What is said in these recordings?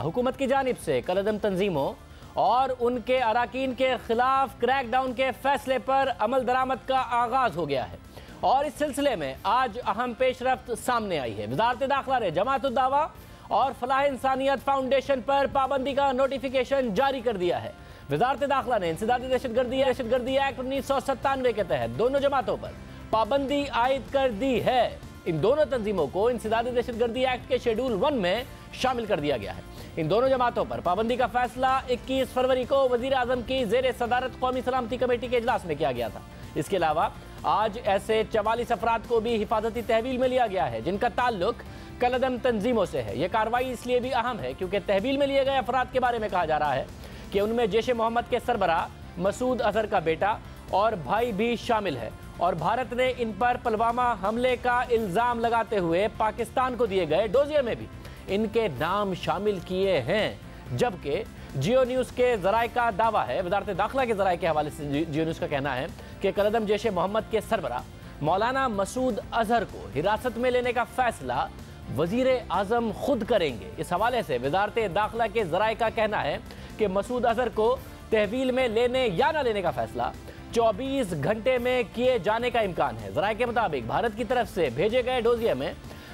हुकूमत की जानिब से कलअदम तंजीमों और उनके अराकीन के खिलाफ क्रैकडाउन के फैसले पर अमल दरामद का आगाज हो गया है और इस सिलसिले में आज अहम पेशरफ्त सामने आई है। वज़ारत दाखिला ने जमात उद दावा और फलाह इंसानियत फाउंडेशन पर पाबंदी का नोटिफिकेशन जारी कर दिया है। वज़ारत दाखिला ने इंसदादी दहशतगर्दी एक्ट 1997 के तहत दोनों जमातों पर पाबंदी आयद कर दी है। इन दोनों तंजीमों को इंसदादी दहशतगर्दी एक्ट के शेड्यूल 1 में शामिल कर दिया गया है। इन दोनों जमातों पर पाबंदी का फैसला 21 फरवरी को वजीर आजम की जेर सदारत कौमी सलामती कमेटी के इजलास में किया गया था। इसके अलावा आज ऐसे 44 अफराद को भी हिफाजती तहवील में लिया गया है जिनका ताल्लुक कलअदम तंजीमों से है। यह कार्रवाई इसलिए भी अहम है क्योंकि तहवील में लिए गए अफराद के बारे में कहा जा रहा है कि उनमें जैश ए मोहम्मद के सरबराह मसूद अजहर का बेटा और भाई भी शामिल है और भारत ने इन पर पुलवामा हमले का इल्जाम लगाते हुए पाकिस्तान को दिए गए डोजियर में भी इनके नाम शामिल किए हैं। जबकि जियो न्यूज़ के जराए का दावा है, वज़ारत दाखिला के जराए के हवाले से जियो न्यूज़ का कहना है कि कलअदम जैश ए मोहम्मद के सरबराह मौलाना मसूद अजहर को हिरासत में लेने का फैसला वजीर आजम खुद करेंगे। इस हवाले से वज़ारत दाखिला के जराए का कहना है कि मसूद अजहर को तहवील में लेने या ना लेने का फैसला 24 घंटे में किए जाने का इम्कान है। जराए के मुताबिक भारत की तरफ से भेजे गए डोजियर में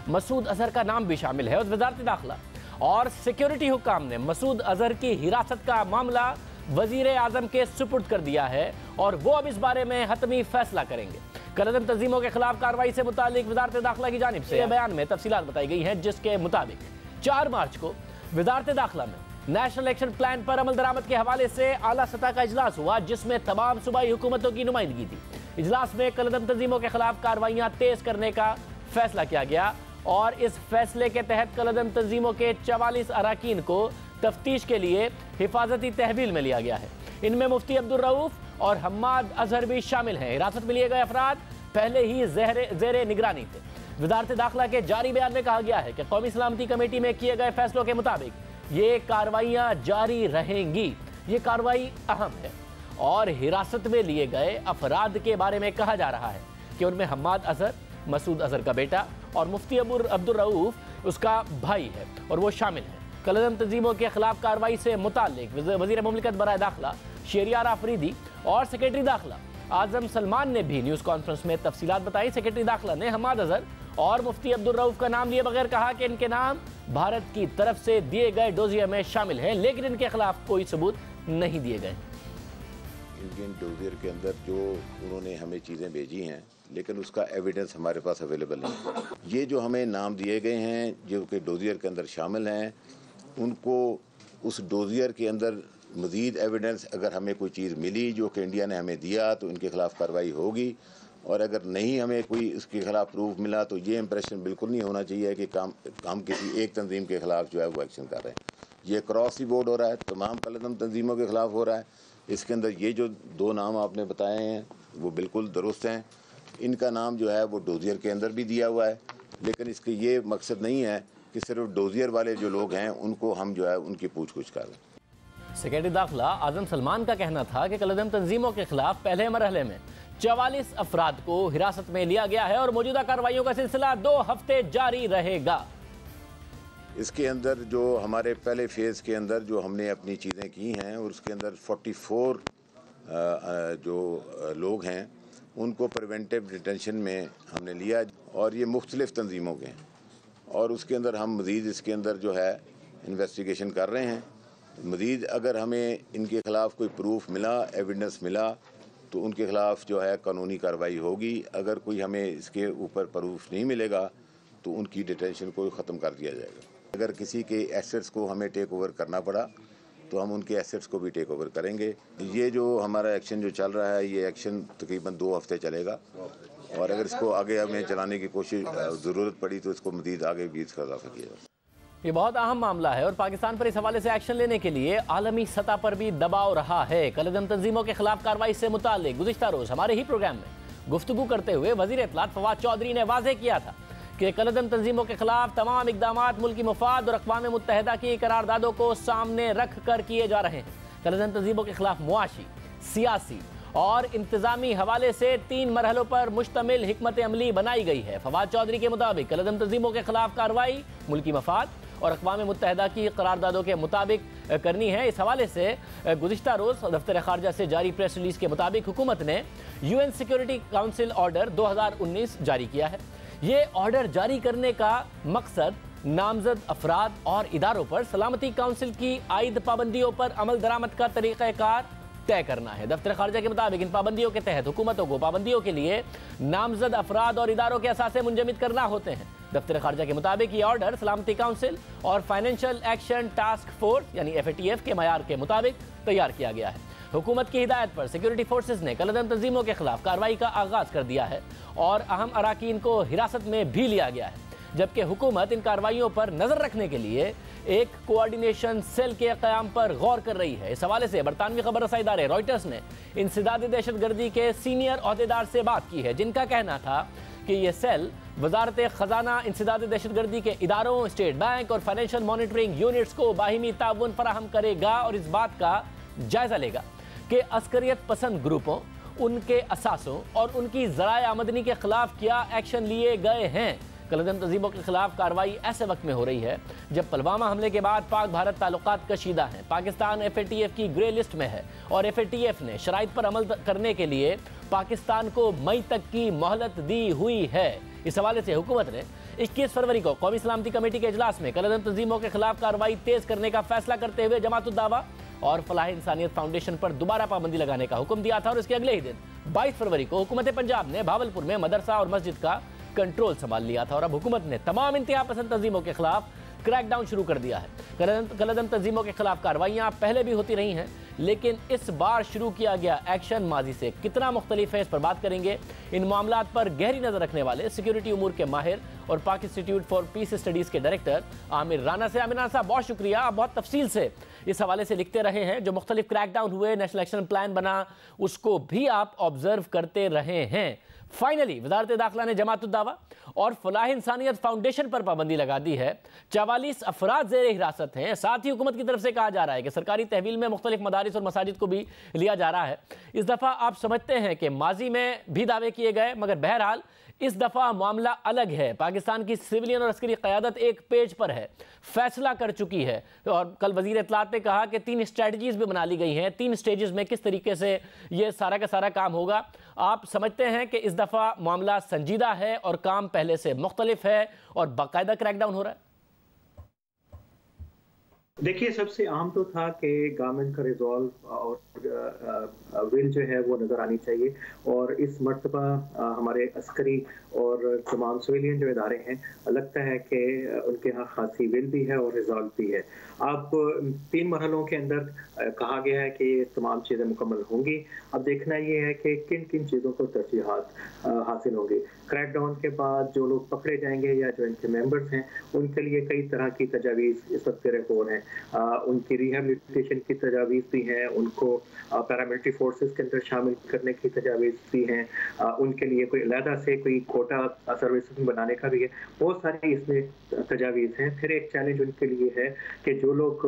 मसूद अजहर का नाम भी शामिल है और वज़ारत दाखिला और सिक्योरिटी हुक्काम ने मसूद अजहर की हिरासत का मामला वजीर आजम के सुपुर्द कर दिया है और वो अब इस बारे में हतमी फैसला करेंगे। कलअदम तंजीमों के खिलाफ कार्रवाई से मुतालिक वज़ारत दाखिला की जानिब से बयान में तफसीलात बताई गई हैं, जिसके मुताबिक 4 मार्च को वज़ारत दाखिला में नेशनल एक्शन प्लान पर अमल दरामद के हवाले से आला सतह का इजलास हुआ जिसमें तमाम सूबाई हुकूमतों की नुमाइंदगी थी। इजलास में कलअदम तंजीमों के खिलाफ कार्रवाइयाँ तेज करने का फैसला किया गया और इस फैसले के तहत कलअदम तंजीमों के 44 अराकीन को तफ्तीश के लिए हिफाजती तहवील में लिया गया है। इनमें मुफ्ती अब्दुल रऊफ और हम्माद अजहर भी शामिल हैं। हिरासत में लिए गए अफराद पहले ही ज़ेरे निगरानी थे। वज़ारत दाखिला के जारी बयान में कहा गया है कि कौमी सलामती कमेटी में किए गए फैसलों के मुताबिक ये कार्रवाइयाँ जारी रहेंगी। ये कार्रवाई अहम है और हिरासत में लिए गए अफराद के बारे में कहा जा रहा है कि उनमें हम्माद अजहर, मसूद अजहर का बेटा और मुफ्ती अब्दुल रऊफ उसका भाई है और वो शामिल है। कलअदम तंजीमों के खिलाफ कार्रवाई से मुताल्लिक वज़ीर मुमलिकत बराए दाखिला शहरियार आफरीदी और सेक्रेटरी दाखिला आजम सलमान ने भी न्यूज़ कॉन्फ्रेंस में तफसीलात बताई। सेक्रेटरी दाखिला ने हम्माद अजहर और मुफ्ती अब्दुल रऊफ का नाम लिए बगैर कहा कि इनके नाम भारत की तरफ से दिए गए डोजियर में शामिल हैं, लेकिन इनके खिलाफ कोई सबूत नहीं दिए गए। इंडियन डोजियर के अंदर जो उन्होंने हमें चीज़ें भेजी हैं लेकिन उसका एविडेंस हमारे पास अवेलेबल नहीं। ये जो हमें नाम दिए गए हैं जो कि डोजियर के अंदर शामिल हैं, उनको उस डोजियर के अंदर मज़ीद एविडेंस अगर हमें कोई चीज़ मिली जो कि इंडिया ने हमें दिया तो इनके खिलाफ कार्रवाई होगी और अगर नहीं हमें कोई इसके खिलाफ प्रूफ मिला तो ये इंप्रेशन बिल्कुल नहीं होना चाहिए कि हम किसी एक तंजीम के खिलाफ जो है वो एक्शन कर रहे हैं। ये क्रॉस ही बोर्ड हो रहा है, तमाम कलअदम तंजीमों के खिलाफ हो रहा है। इसके अंदर ये जो 2 नाम आपने बताए हैं वो बिल्कुल दुरुस्त हैं। इनका नाम जो है वो डोजियर के अंदर भी दिया हुआ है, लेकिन इसके ये मकसद नहीं है कि सिर्फ डोजियर वाले जो लोग हैं उनको हम जो है उनकी पूछ-गुछ करें। सेक्रेटरी दाखिला आजम सलमान का कहना था कि कलअदम तंजीमों के खिलाफ पहले मरहले में 44 अफराद को हिरासत में लिया गया है और मौजूदा कार्रवाइयों का सिलसिला 2 हफ्ते जारी रहेगा। इसके अंदर जो हमारे पहले फेज़ के अंदर जो हमने अपनी चीज़ें की हैं और उसके अंदर 44 जो लोग हैं उनको प्रिवेंटिव डिटेंशन में हमने लिया और ये मुख्तलिफ़ तंजीमों के हैं और उसके अंदर हम मज़ीद इसके अंदर जो है इन्वेस्टिगेशन कर रहे हैं। मज़ीद अगर हमें इनके ख़िलाफ़ कोई प्रूफ मिला, एविडेंस मिला तो उनके ख़िलाफ़ जो है कानूनी कार्रवाई होगी। अगर कोई हमें इसके ऊपर प्रूफ नहीं मिलेगा तो उनकी डिटेंशन को ख़त्म कर दिया जाएगा। अगर किसी के एसेट्स को हमें टेक ओवर करना पड़ा तो हम उनके एसेट्स को भी टेक ओवर करेंगे। ये जो हमारा एक्शन जो चल रहा है ये एक्शन तकरीबन 2 हफ्ते चलेगा और अगर इसको आगे हमें चलाने की कोशिश ज़रूरत पड़ी तो इसको मज़ीद आगे भी इसका इजाफा किया जाए। ये बहुत अहम मामला है और पाकिस्तान पर इस हवाले से एक्शन लेने के लिए आलमी सतह पर भी दबाव रहा है। कलअदम तंजीमों के खिलाफ कार्रवाई से मुताल्लिक गुज़िश्ता रोज़ हमारे ही प्रोग्राम में गुफ्तगू करते हुए वज़ीर इत्तलात फवाद चौधरी ने वाज़ेह किया था कि कलअदम तंजीमों के खिलाफ तमाम इक़दामात मुल्की मुफाद और अक़वाम मुत्तहिदा की करारदादों को सामने रख कर किए जा रहे हैं। कलअदम तंजीमों के खिलाफ मुआशी, सियासी और इंतजामी हवाले से 3 मरहलों पर मुश्तमिल हिकमत अमली बनाई गई है। फवाद चौधरी के मुताबिक कलअदम तंजीमों के खिलाफ कार्रवाई मुल्की मफाद और अक़वाम मुत्तहिदा की करारदादों के मुताबिक करनी है। इस हवाले से गुज़िश्ता रोज़ दफ्तर ख़ारजा से जारी प्रेस रिलीज़ के मुताबिक हुकूमत ने UN सिक्योरिटी काउंसिल ऑर्डर 2019 जारी किया है। ये ऑर्डर जारी करने का मकसद नामजद अफराद और इदारों पर सलामती काउंसिल की आयद पाबंदियों पर अमल दरामद का तरीक़ाकार तय करना है। दफ्तर ख़ारजा के मुताबिक इन पाबंदियों के तहत हुकूमतों को पाबंदियों के लिए नामजद अफराद और इदारों के असासे मुंजमिद करना होते हैं। दफ्तर ख़ारजा के मुताबिक ये ऑर्डर सलामती काउंसिल और फाइनेंशियल एक्शन टास्क फोर्स यानी FATF के मयार के मुताबिक तैयार किया गया है। हुकूमत की हिदायत पर सिक्योरिटी फोर्सेज ने कलअदम तंजीमों के खिलाफ कार्रवाई का आगाज कर दिया है और अहम अराकीन को हिरासत में भी लिया गया है, जबकि हुकूमत इन कार्रवाइयों पर नजर रखने के लिए एक कोऑर्डिनेशन सेल के क़याम पर गौर कर रही है। इस हवाले से बरतानवी खबर रसाई इदारे रॉयटर्स ने इंसदाद दहशतगर्दी के सीनियर ओहदेदार से बात की है, जिनका कहना था कि यह सेल वजारत खजाना इंसदाद दहशतगर्दी के इदारों, स्टेट बैंक और फाइनेंशियल मॉनिटरिंग यूनिट्स को बाहिमी ताउन फराहम करेगा और इस बात का जायजा लेगा कि अस्करियत पसंद ग्रुपों, उनके असासों और उनकी ज़राए आमदनी के खिलाफ क्या एक्शन लिए गए हैं। कलअदम तंजीमों के खिलाफ कार्रवाई ऐसे वक्त में हो रही है जब पुलवामा हमले के बाद पाक भारत ताल्लुकात कशीदा हैं। पाकिस्तान FATF की ग्रे लिस्ट में है और FATF ने शराइत पर अमल करने के लिए पाकिस्तान को मई तक की मोहलत दी हुई है। इस हवाले से हुकूमत ने 21 फरवरी को कौमी सलामती कमेटी के इजलास में कलअदम तंजीमों के खिलाफ कार्रवाई तेज करने का फैसला करते हुए जमात उद दावा और फलाह इंसानियत फाउंडेशन पर दोबारा पाबंदी लगाने का हुक्म दिया था और इसके अगले ही दिन 22 फरवरी को हुकूमत पंजाब ने भावलपुर में मदरसा और मस्जिद का कंट्रोल संभाल लिया था और अब हुकूमत ने तमाम इंतहा पसंद तंजीमों के खिलाफ क्रैकडाउन शुरू कर दिया है। कलअदम तंजीमों के खिलाफ कार्रवाइयां पहले भी होती रही हैं, लेकिन इस बार शुरू किया गया एक्शन माजी से कितना मुख्तलिफ है, इस पर बात करेंगे। इन मामलात पर गहरी नजर रखने वाले सिक्योरिटी उमूर के माहिर और पाक इंस्टीट्यूट फॉर पीस स्टडीज के डायरेक्टर आमिर राना से। आमिर राना साहब, बहुत शुक्रिया, आप बहुत तफसील से इस हवाले से लिखते रहे हैं। जो मुख्तलिफ क्रैकडाउन हुए, नेशनल एक्शन प्लान बना, उसको भी आप ऑब्जर्व करते रहे हैं। फाइनली वजारत दाखिला ने जमात उद दावा और फलाह इंसानियत फाउंडेशन पर पाबंदी लगा दी है। 44 अफराद ज़ेर हिरासत हैं। साथ ही हुकूमत की तरफ से कहा जा रहा है कि सरकारी तहवील में मुख्तलिफ मदारिस और मसाजिद को भी लिया जा रहा है। इस दफ़ा आप समझते हैं कि माजी में भी दावे किए गए, मगर बहरहाल इस दफ़ा मामला अलग है। पाकिस्तान की सिविलियन और अस्करी क़यादत एक पेज पर है, फैसला कर चुकी है और कल वज़ीर इत्तलात ने कहा कि 3 स्ट्रेटजीज भी बना ली गई हैं, 3 स्टेजेस में किस तरीके से ये सारा का सारा काम होगा। आप समझते हैं कि इस दफ़ा मामला संजीदा है और काम पहले से मुख्तलिफ है और बाकायदा क्रैकडाउन हो रहा है? देखिए, सबसे अहम तो था कि गवर्नमेंट का रिजॉल्व और विल जो है वो नज़र आनी चाहिए और इस मर्तबा हमारे अस्करी और तमाम सिविलियन जो इदारे हैं, लगता है कि उनके यहाँ खासी विल भी है और रिजॉल्व भी है। अब 3 मरहलों के अंदर कहा गया है कि ये तमाम चीज़ें मुकम्मल होंगी। अब देखना ये है कि किन किन चीज़ों को तरजीहात हासिल होंगी। क्रैकडाउन के बाद जो लोग पकड़े जाएंगे या जो इनके मेंबर्स हैं, उनके लिए कई तरह की तजावीज़ इस वक्त तेरे हो हैं। उनकी रिहेबिलिटेशन की तजावीज़ भी हैं, उनको पैरामिलिट्री फोर्सेस के अंदर शामिल करने की तजावीज़ भी हैं, उनके लिए कोई अलहदा से कोई कोटा सर्विस बनाने का भी है। बहुत सारी इसमें तजावीज़ हैं। फिर एक चैलेंज उनके लिए है कि जो लोग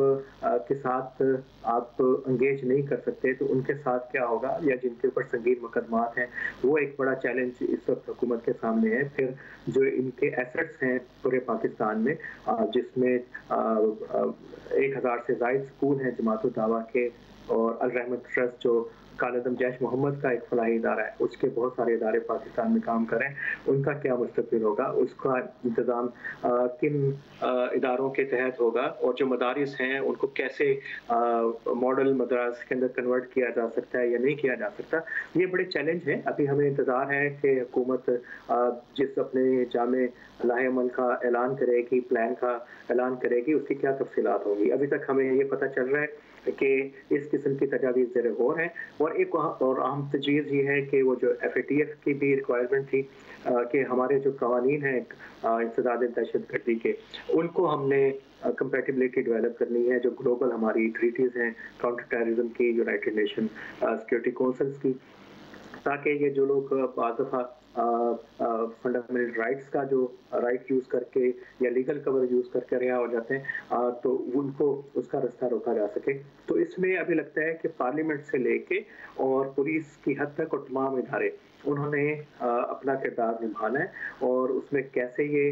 के साथ आप इंगेज नहीं कर सकते तो उनके साथ क्या होगा, या जिनके ऊपर संगीन मुकदमात हैं, वो एक बड़ा चैलेंज इस वक्त हुकूमत के सामने है। फिर जो इनके एसेट्स हैं पूरे पाकिस्तान में, जिसमें 1000 से ज़ायद स्कूल हैं जमात उद दावा के, और अल रहमत ट्रस्ट जो कालदम जैश मोहम्मद का एक फलाही इदारा है, उसके बहुत सारे इदारे पाकिस्तान में काम कर रहे हैं। उनका क्या मुस्तकबिल होगा, उसका इंतज़ाम किन इदारों के तहत होगा, और जो मदारिस हैं उनको कैसे मॉडल मदरास के अंदर कन्वर्ट किया जा सकता है या नहीं किया जा सकता, ये बड़े चैलेंज हैं। अभी हमें इंतज़ार है कि हुकूमत जिस अपने जामे लाहे अमल का ऐलान करेगी, प्लान का ऐलान करेगी, उसकी क्या तफसीलात होंगी। अभी तक हमें ये पता चल रहा है कि इस किस्म की तजावीज़ ज़ेर गौर हैं। और एक और अहम तजवीज़ ये है कि वो जो FATF की भी रिक्वायरमेंट थी कि हमारे जो कवानीन हैं इंसदाद दहशतगर्दी के, उनको हमने कंपैटिबिलिटी डेवलप करनी है, जो ग्लोबल हमारी ट्रीटीज़ हैं काउंटर टेररिज्म की, यूनाइटेड नेशन सिक्योरिटी काउंसिल्स की, ताकि ये जो लोग बाज़ दफ़ा फंडामेंटल राइट्स का जो राइट यूज़ करके या लीगल कवर यूज़ करके रिहा हो जाते हैं, तो उनको उसका रास्ता रोका जा सके। तो इसमें अभी लगता है कि पार्लियामेंट से लेके और पुलिस की हद तक और तमाम इदारे, उन्होंने अपना किरदार निभाना है और उसमें कैसे ये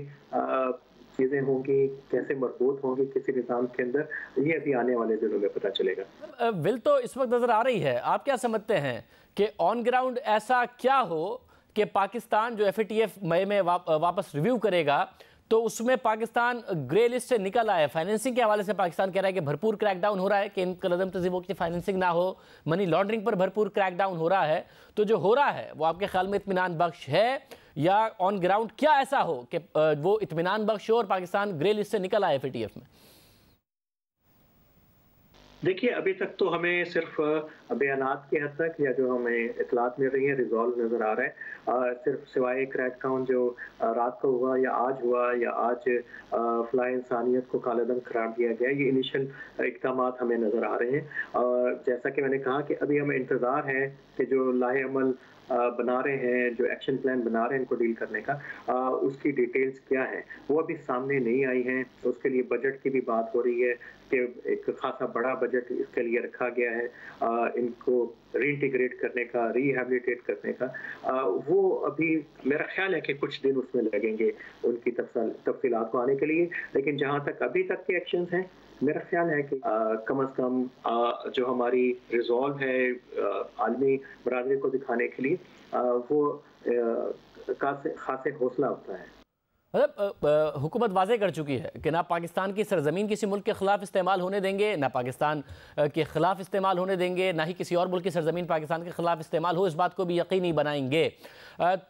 चीज़ें होंगी, कैसे मजबूत होंगी किसी निज़ाम के अंदर, ये अभी आने वाले दिनों में पता चलेगा। विल तो इस वक्त नजर आ रही है, आप क्या समझते हैं कि ऑन ग्राउंड ऐसा क्या हो कि पाकिस्तान जो FATF मई में वापस रिव्यू करेगा तो उसमें पाकिस्तान ग्रे लिस्ट से निकल आए? फाइनेंसिंग के हवाले से पाकिस्तान कह रहा है कि भरपूर क्रैकडाउन हो रहा है, कि इन कलदम तंजीमों की फाइनेंसिंग ना हो, मनी लॉन्ड्रिंग पर भरपूर क्रैकडाउन हो रहा है। तो जो हो रहा है वो आपके ख्याल में इत्मीनान बख्श है, या ऑन ग्राउंड क्या ऐसा हो कि वो इत्मीनान बख्श हो और पाकिस्तान ग्रे लिस्ट से निकल आए FATF में? देखिए, अभी तक तो हमें सिर्फ बयानात की हद तक या जो हमें इतलात मिल रही है रिजॉल्व नज़र आ रहा है। सिर्फ सिवाय क्रैकडाउन जो रात को हुआ या आज फलाह इंसानियत को कालादम करार दिया गया, ये इनिशियल इक़दामात हमें नज़र आ रहे हैं। जैसा कि मैंने कहा कि अभी हमें इंतज़ार है कि जो लाहे अमल बना रहे हैं, जो एक्शन प्लान बना रहे हैं इनको डील करने का, उसकी डिटेल्स क्या है वो अभी सामने नहीं आई हैं। तो उसके लिए बजट की भी बात हो रही है कि एक खासा बड़ा बजट इसके लिए रखा गया है, इनको रीइंटीग्रेट करने का, रिहैबिलिटेट करने का। वो अभी मेरा ख्याल है कि कुछ दिन उसमें लगेंगे उनकी तफसीलात को आने के लिए। लेकिन जहाँ तक अभी तक के एक्शंस हैं, मेरा ख्याल है कि कम अज़ कम जो हमारी रिजॉल्व है आलमी बरादरी को दिखाने के लिए, वो खासे हौसला होता है। मतलब हुकूमत वाज़े कर चुकी है कि ना पाकिस्तान की सरजमीन किसी मुल्क के ख़िलाफ़ इस्तेमाल होने देंगे, ना पाकिस्तान के ख़िलाफ़ इस्तेमाल होने देंगे, ना ही किसी और मुल्क की सरजमीन पाकिस्तान के ख़िलाफ़ इस्तेमाल हो, इस बात को भी यकीनी बनाएंगे।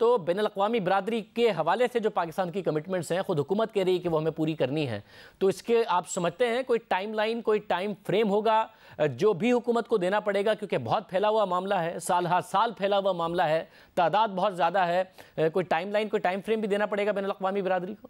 तो बैनुल-अक़वामी बरादरी के हवाले से जो पाकिस्तान की कमिटमेंट्स हैं, ख़ुद हुकूमत कह रही है कि वो हमें पूरी करनी है। तो इसके आप समझते हैं कोई टाइम लाइन, कोई टाइम फ्रेम होगा जो भी हुकूमत को देना पड़ेगा? क्योंकि बहुत फैला हुआ मामला है, साल हर साल फैला हुआ मामला है, तादाद बहुत ज़्यादा है। कोई टाइम लाइन, कोई टाइम फ्रेम भी देना पड़ेगा बैनुल-अक़वामी बरादरी को?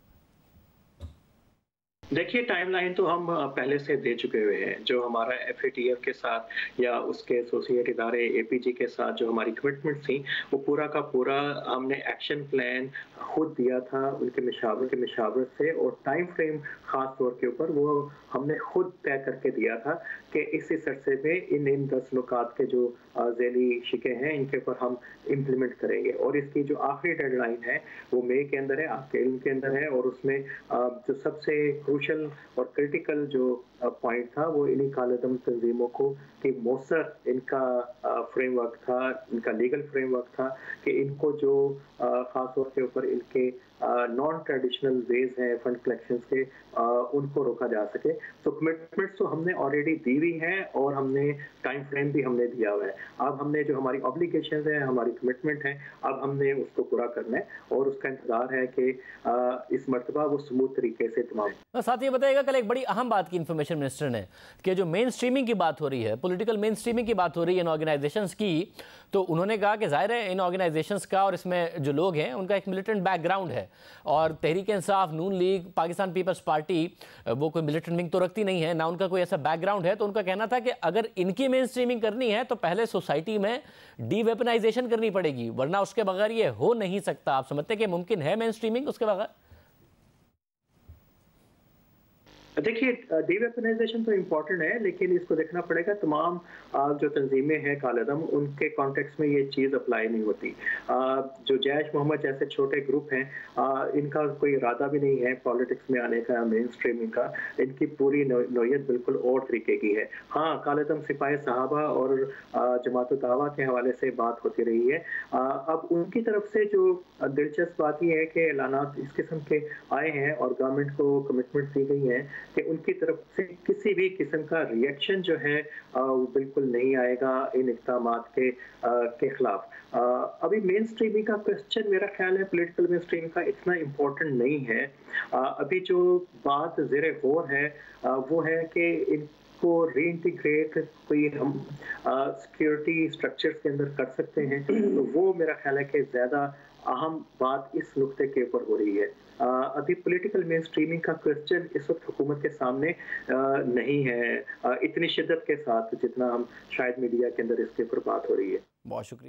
देखिए, टाइमलाइन तो हम पहले से दे चुके हुए हैं। जो हमारा FATF के साथ या उसके एसोसिएट इदारे APG के साथ जो हमारी कमिटमेंट थी, वो पूरा का पूरा हमने एक्शन प्लान खुद दिया था उनके मशावरत से, और टाइम फ्रेम खास तौर के ऊपर वो हमने खुद तय करके दिया था कि इस अरसे में इन 10 नुकात के जो ज़ैली शिके हैं इनके ऊपर हम इम्प्लीमेंट करेंगे। और इसकी जो आखिरी डेडलाइन है वो मई के अंदर है, आपके इल्म के अंदर है। और उसमें जो सबसे क्रूशल और क्रिटिकल जो पॉइंट था वो इन्हीं कालेदम तंजीमों को कि मौसर इनका फ्रेमवर्क था, इनका लीगल फ्रेमवर्क था कि इनको जो ख़ास तौर के ऊपर इनके नॉन ट्रेडिशनल वेज हैं फंड कलेक्शन के, उनको रोका जा सके। तो कमिटमेंट्स तो हमने ऑलरेडी दी हुई हैं और हमने टाइम फ्रेम भी हमने दिया हुआ है। अब हमने जो हमारी ऑब्लिगेशंस हैं, हमारी कमिटमेंट है, अब हमने उसको पूरा करना है और उसका इंतजार है कि इस मरतबा वो स्मूथ तरीके से तमाम। साथ ये बताइएगा, कल एक बड़ी अहम बात की इन्फॉर्मेशन मिनिस्टर ने कि जो मेन स्ट्रीमिंग की बात हो रही है, पॉलिटिकल मेन स्ट्रीमिंग की बात हो रही है इन ऑर्गेनाइजेशंस की, तो उन्होंने कहा कि जाहिर है इन ऑर्गेनाइजेशंस का और इसमें जो लोग हैं उनका एक मिलिटेंट बैकग्राउंड है, और तहरीक इंसाफ, नून लीग, पाकिस्तान पीपल्स पार्टी वो कोई मिलिटेंट विंग तो रखती नहीं है ना, उनका कोई ऐसा बैकग्राउंड है। तो उनका कहना था कि अगर इनकी मेन स्ट्रीमिंग करनी है तो पहले सोसाइटी में डीवेपनाइजेशन करनी पड़ेगी, वरना उसके बगैर ये हो नहीं सकता। आप समझते हैं कि मुमकिन है मेन स्ट्रीमिंग उसके बगैर? देखिए, डीवेपनाइजेशन तो इम्पोर्टेंट है, लेकिन इसको देखना पड़ेगा तमाम जो तंजीमें हैं कालेदम, उनके कॉन्टेक्स्ट में ये चीज़ अप्लाई नहीं होती। जो जैश मोहम्मद जैसे छोटे ग्रुप हैं, इनका कोई इरादा भी नहीं है पॉलिटिक्स में आने का, मेन स्ट्रीमिंग का। इनकी पूरी नौयत बिल्कुल और तरीके की है। हाँ, कालेदम सिपाही साहबा और जमात दावा के हवाले से बात होती रही है। अब उनकी तरफ से जो दिलचस्प बात यह है कि ऐलानात इस किस्म के आए हैं और गवर्नमेंट को कमिटमेंट दी गई है कि उनकी तरफ से किसी भी किस्म का रिएक्शन जो है वो बिल्कुल नहीं आएगा इन इक़दामात के खिलाफ। अभी मेन स्ट्रीमिंग का क्वेश्चन मेरा ख्याल है पॉलिटिकल मेन स्ट्रीमिंग का इतना इम्पोर्टेंट नहीं है। अभी जो बात ज़ेरे गौर है वो है कि को रीइंटीग्रेट कोई हम सिक्योरिटी स्ट्रक्चर्स के अंदर कर सकते हैं, तो वो मेरा ख्याल है कि ज़्यादा अहम बात इस नुक्ते के ऊपर हो रही है। अभी पॉलिटिकल मेन स्ट्रीमिंग का क्वेश्चन इस वक्त हुकूमत के सामने नहीं है इतनी शिद्दत के साथ जितना हम शायद मीडिया के अंदर इसके ऊपर बात हो रही है। बहुत शुक्रिया।